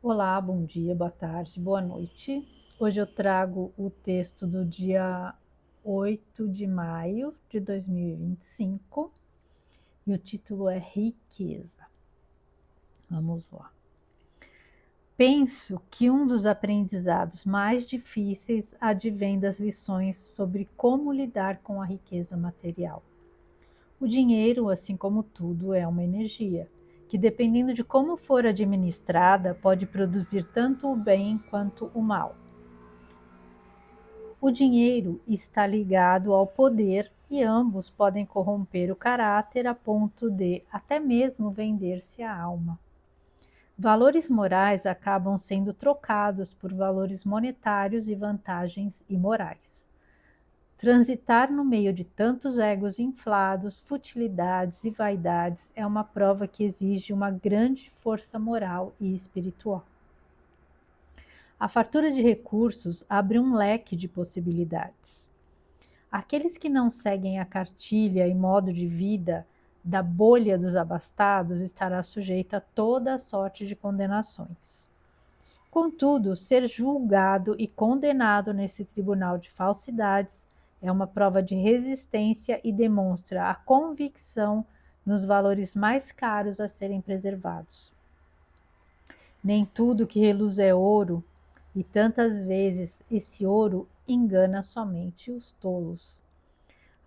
Olá, bom dia, boa tarde, boa noite. Hoje eu trago o texto do dia 8 de maio de 2025 e o título é Riqueza. Vamos lá. Penso que um dos aprendizados mais difíceis advém das lições sobre como lidar com a riqueza material. O dinheiro, assim como tudo, é uma energia, que dependendo de como for administrada, pode produzir tanto o bem quanto o mal. O dinheiro está ligado ao poder e ambos podem corromper o caráter a ponto de até mesmo vender-se a alma. Valores morais acabam sendo trocados por valores monetários e vantagens imorais. Transitar no meio de tantos egos inflados, futilidades e vaidades é uma prova que exige uma grande força moral e espiritual. A fartura de recursos abre um leque de possibilidades. Aqueles que não seguem a cartilha e modo de vida da bolha dos abastados estará sujeito a toda a sorte de condenações. Contudo, ser julgado e condenado nesse tribunal de falsidades é uma prova de resistência e demonstra a convicção nos valores mais caros a serem preservados. Nem tudo que reluz é ouro, e tantas vezes esse ouro engana somente os tolos.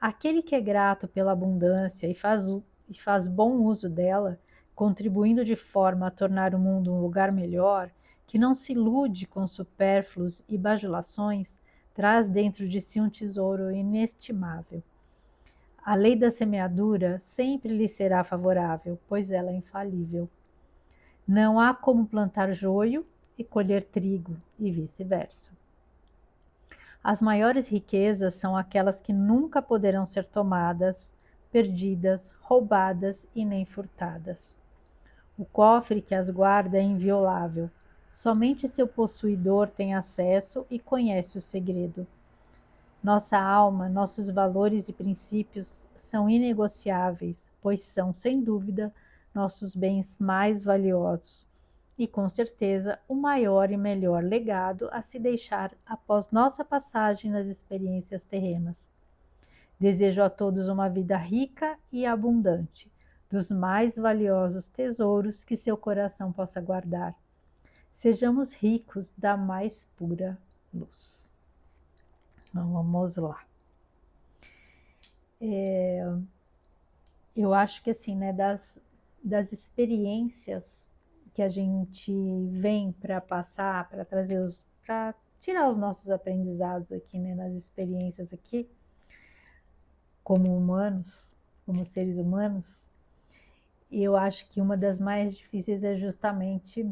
Aquele que é grato pela abundância e faz bom uso dela, contribuindo de forma a tornar o mundo um lugar melhor, que não se ilude com supérfluos e bajulações, traz dentro de si um tesouro inestimável. A lei da semeadura sempre lhe será favorável, pois ela é infalível. Não há como plantar joio e colher trigo, e vice-versa. As maiores riquezas são aquelas que nunca poderão ser tomadas, perdidas, roubadas e nem furtadas. O cofre que as guarda é inviolável. Somente seu possuidor tem acesso e conhece o segredo. Nossa alma, nossos valores e princípios são inegociáveis, pois são, sem dúvida, nossos bens mais valiosos e, com certeza, o maior e melhor legado a se deixar após nossa passagem nas experiências terrenas. Desejo a todos uma vida rica e abundante, dos mais valiosos tesouros que seu coração possa guardar. Sejamos ricos da mais pura luz. Então, vamos lá. Eu acho que assim, né, das experiências que a gente vem para passar, para trazer para tirar os nossos aprendizados aqui, né, nas experiências aqui, como humanos, como seres humanos, eu acho que uma das mais difíceis é justamente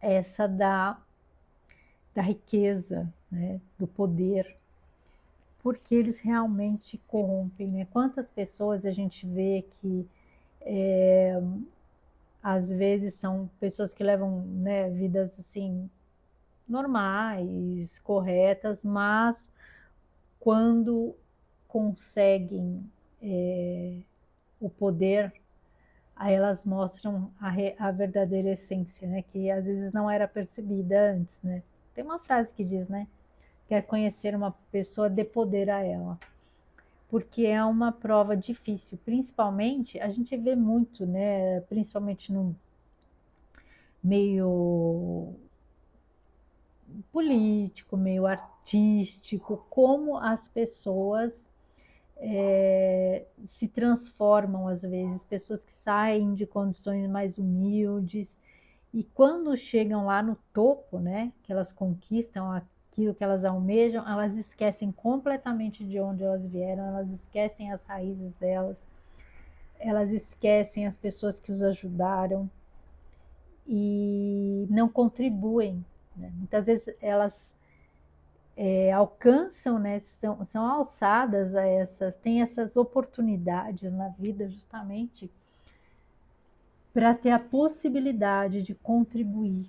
essa da riqueza, né, do poder, porque eles realmente corrompem, né? Quantas pessoas a gente vê que às vezes são pessoas que levam, né, vidas assim normais, corretas, mas quando conseguem o poder, aí elas mostram a verdadeira essência, né, que às vezes não era percebida antes, né. Tem uma frase que diz, né, quer conhecer uma pessoa, dê poder a ela, porque é uma prova difícil, principalmente, a gente vê muito, né, principalmente no meio político, meio artístico, como as pessoas se transformam às vezes, pessoas que saem de condições mais humildes e quando chegam lá no topo, né, que elas conquistam aquilo que elas almejam, elas esquecem completamente de onde elas vieram, elas esquecem as raízes delas, elas esquecem as pessoas que os ajudaram e não contribuem, né? Muitas vezes elas alcançam, né, são alçadas a essas, têm essas oportunidades na vida justamente para ter a possibilidade de contribuir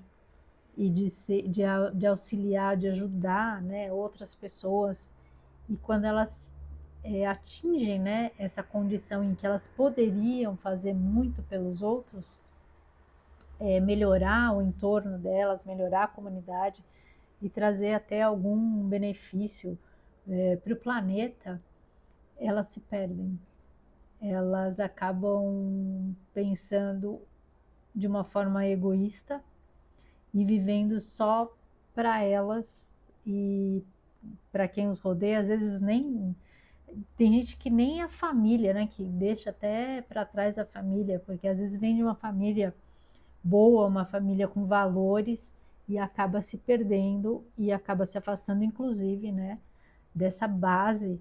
e de auxiliar, de ajudar, né, outras pessoas. E quando elas atingem, né, essa condição em que elas poderiam fazer muito pelos outros, melhorar o entorno delas, melhorar a comunidade e trazer até algum benefício para o planeta, elas se perdem. Elas acabam pensando de uma forma egoísta e vivendo só para elas e para quem os rodeia. Às vezes nem tem gente que nem a família, né, que deixa até para trás a família, porque às vezes vem de uma família boa, uma família com valores e acaba se perdendo e acaba se afastando, inclusive, né, dessa base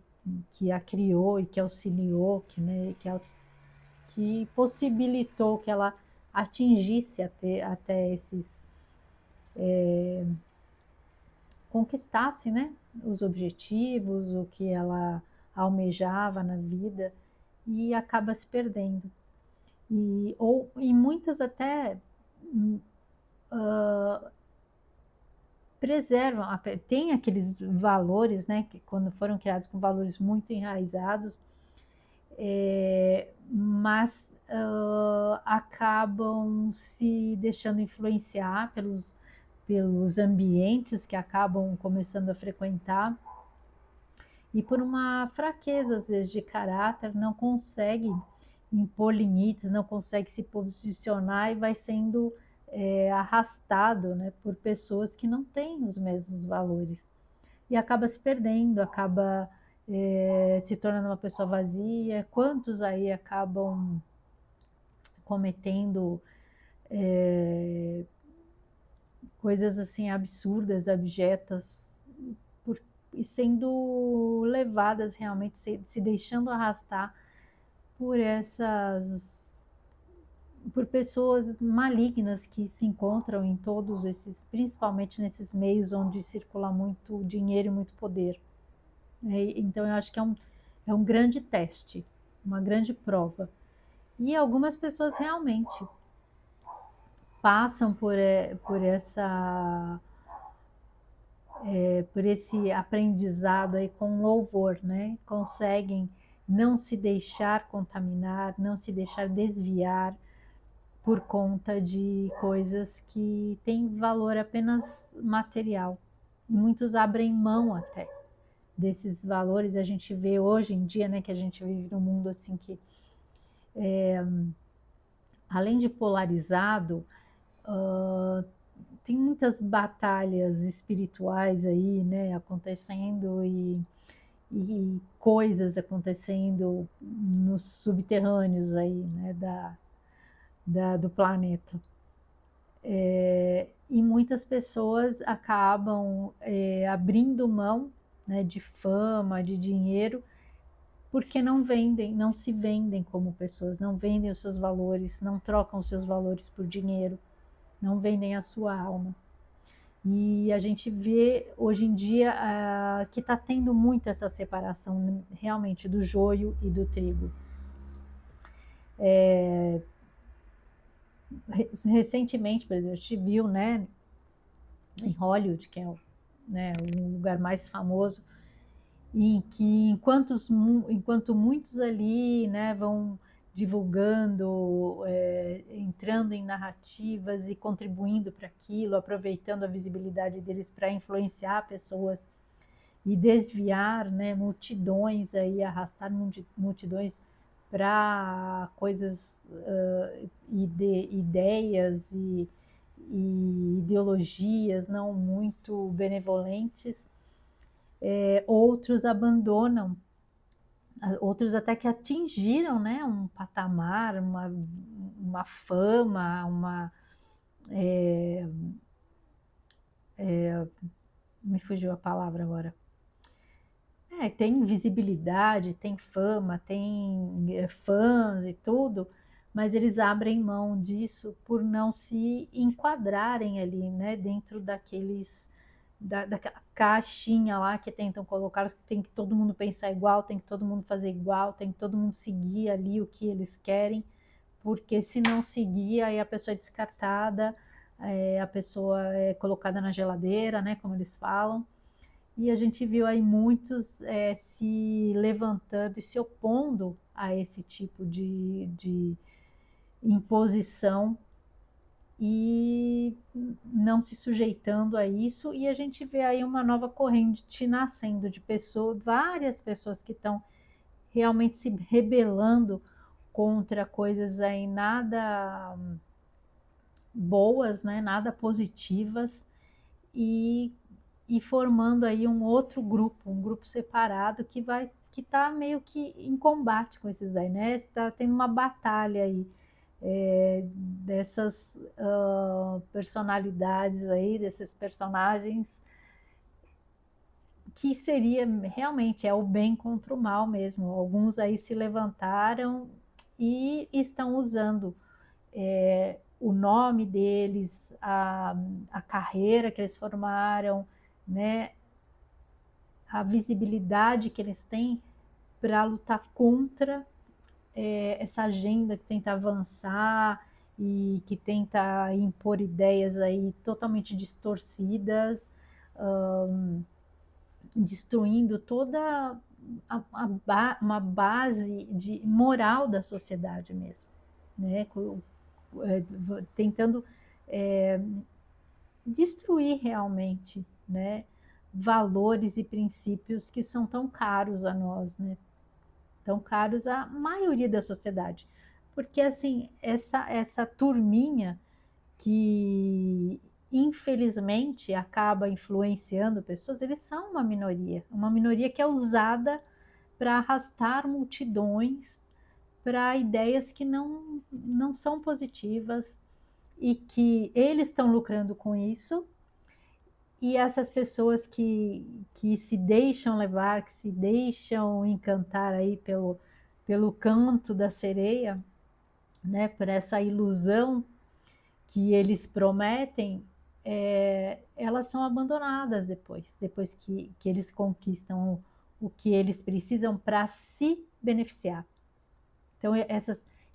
que a criou e que auxiliou, que possibilitou que ela atingisse até esses, conquistasse, né, os objetivos, o que ela almejava na vida e acaba se perdendo. E muitas até preservam, tem aqueles valores, né, que quando foram criados com valores muito enraizados, mas acabam se deixando influenciar pelos ambientes que acabam começando a frequentar e por uma fraqueza, às vezes, de caráter, não consegue impor limites, não consegue se posicionar e vai sendo arrastado, né, por pessoas que não têm os mesmos valores. E acaba se perdendo, acaba se tornando uma pessoa vazia. Quantos aí acabam cometendo coisas assim absurdas, abjetas, por, e sendo levadas realmente, se deixando arrastar por por pessoas malignas que se encontram em todos esses, principalmente nesses meios onde circula muito dinheiro e muito poder. Então eu acho que é um grande teste, uma grande prova. E algumas pessoas realmente passam por esse aprendizado aí com louvor, né? Conseguem não se deixar contaminar, não se deixar desviar por conta de coisas que têm valor apenas material. E muitos abrem mão até desses valores. A gente vê hoje em dia, né, que a gente vive num mundo assim que, além de polarizado, tem muitas batalhas espirituais aí, né, acontecendo e coisas acontecendo nos subterrâneos aí, né, do planeta. E muitas pessoas acabam abrindo mão, né, de fama, de dinheiro, porque não vendem, não se vendem como pessoas, não vendem os seus valores, não trocam os seus valores por dinheiro, não vendem a sua alma. E a gente vê hoje em dia que está tendo muito essa separação realmente do joio e do trigo. Recentemente, por exemplo, a gente viu, né, em Hollywood, que é, né, um lugar mais famoso, em que enquanto muitos ali, né, vão divulgando, entrando em narrativas e contribuindo para aquilo, aproveitando a visibilidade deles para influenciar pessoas e desviar, né, multidões aí, arrastar multidões para coisas, ideias e ideologias não muito benevolentes. Outros abandonam, outros até que atingiram, né, um patamar, uma fama, me fugiu a palavra agora. Tem visibilidade, tem fama, tem fãs e tudo, mas eles abrem mão disso por não se enquadrarem ali, né, dentro daquela caixinha lá que tentam colocar, que tem que todo mundo pensar igual, tem que todo mundo fazer igual, tem que todo mundo seguir ali o que eles querem, porque se não seguir, aí a pessoa é descartada, a pessoa é colocada na geladeira, né, como eles falam. E a gente viu aí muitos se levantando e se opondo a esse tipo de imposição e não se sujeitando a isso, e a gente vê aí uma nova corrente nascendo de pessoas, várias pessoas que estão realmente se rebelando contra coisas aí nada boas, né, nada positivas, e, e formando aí um grupo separado que está meio que em combate com esses daí, né? Está tendo uma batalha aí dessas personalidades aí, desses personagens que seria realmente o bem contra o mal mesmo. Alguns aí se levantaram e estão usando o nome deles, a carreira que eles formaram, né, a visibilidade que eles têm para lutar contra essa agenda que tenta avançar e que tenta impor ideias aí totalmente distorcidas, destruindo toda uma base de moral da sociedade mesmo, né? Tentando é, destruir realmente, né? Valores e princípios que são tão caros a nós, né? Tão caros à maioria da sociedade. Porque, assim, essa turminha que, infelizmente, acaba influenciando pessoas, eles são uma minoria que é usada para arrastar multidões para ideias que não são positivas e que eles estão lucrando com isso. E essas pessoas que se deixam levar, que se deixam encantar aí pelo canto da sereia, né, por essa ilusão que eles prometem, elas são abandonadas depois que eles conquistam o que eles precisam para se beneficiar. Então,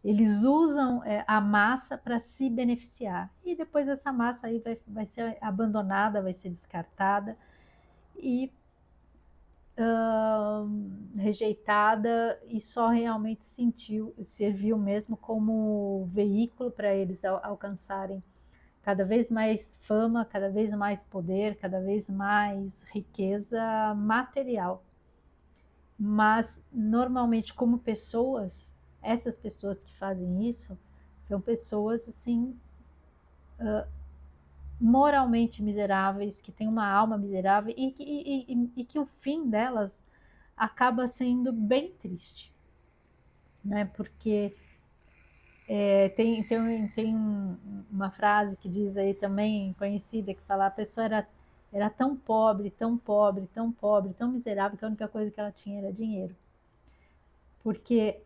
eles usam a massa para se beneficiar. E depois essa massa aí vai ser abandonada, vai ser descartada e rejeitada, e só realmente serviu mesmo como veículo para eles alcançarem cada vez mais fama, cada vez mais poder, cada vez mais riqueza material. Mas normalmente, como pessoas, essas pessoas que fazem isso são pessoas assim moralmente miseráveis, que têm uma alma miserável e que o fim delas acaba sendo bem triste, né? Porque tem uma frase que diz aí também conhecida, que fala: a pessoa era tão pobre, tão pobre, tão pobre, tão miserável, que a única coisa que ela tinha era dinheiro. Porque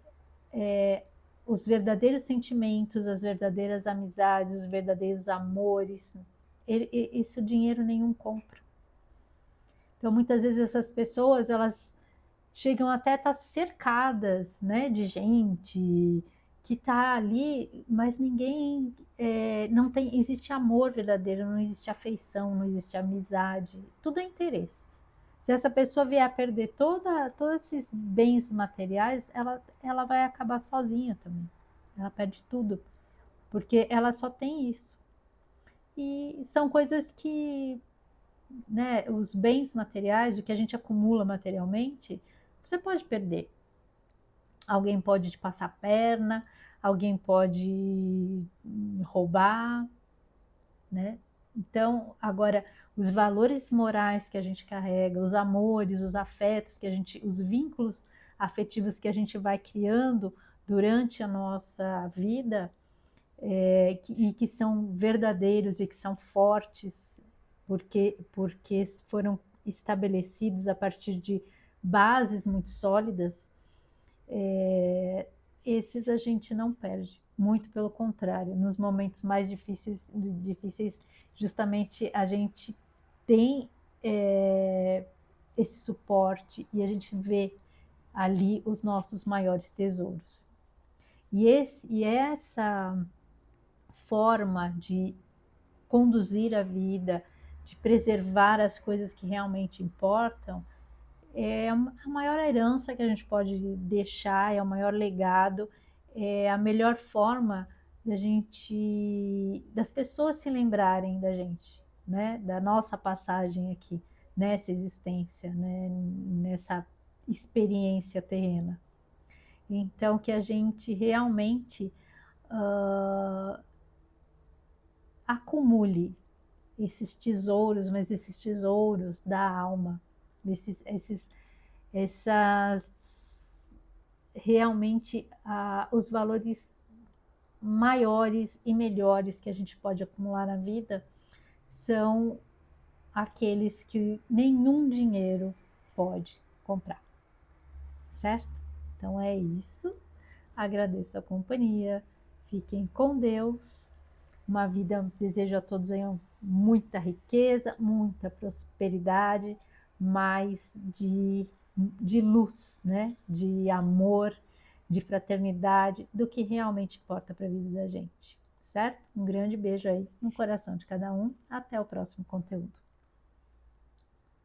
os verdadeiros sentimentos, as verdadeiras amizades, os verdadeiros amores, isso dinheiro nenhum compra. Então, muitas vezes essas pessoas, elas chegam até a estar cercadas, né, de gente que está ali, mas ninguém, não tem, existe amor verdadeiro, não existe afeição, não existe amizade, tudo é interesse. Se essa pessoa vier a perder todos esses bens materiais, ela vai acabar sozinha também. Ela perde tudo, porque ela só tem isso. E são coisas que, né, os bens materiais, o que a gente acumula materialmente, você pode perder. Alguém pode te passar a perna, alguém pode roubar, né? Então, agora, os valores morais que a gente carrega, os amores, os afetos os vínculos afetivos que a gente vai criando durante a nossa vida, e que são verdadeiros e que são fortes, porque foram estabelecidos a partir de bases muito sólidas, esses a gente não perde. Muito pelo contrário, nos momentos mais difíceis justamente a gente tem esse suporte e a gente vê ali os nossos maiores tesouros. E essa forma de conduzir a vida, de preservar as coisas que realmente importam, é a maior herança que a gente pode deixar, é o maior legado, é a melhor forma das pessoas se lembrarem da gente, né? Da nossa passagem aqui, nessa existência, né? Nessa experiência terrena. Então, que a gente realmente acumule esses tesouros, mas esses tesouros da alma, essas realmente os valores maiores e melhores que a gente pode acumular na vida são aqueles que nenhum dinheiro pode comprar, certo? Então é isso. Agradeço a companhia. Fiquem com Deus. Uma vida, desejo a todos aí muita riqueza, muita prosperidade, mais de luz, né? De amor, de fraternidade, do que realmente importa para a vida da gente, certo? Um grande beijo aí no coração de cada um. Até o próximo conteúdo.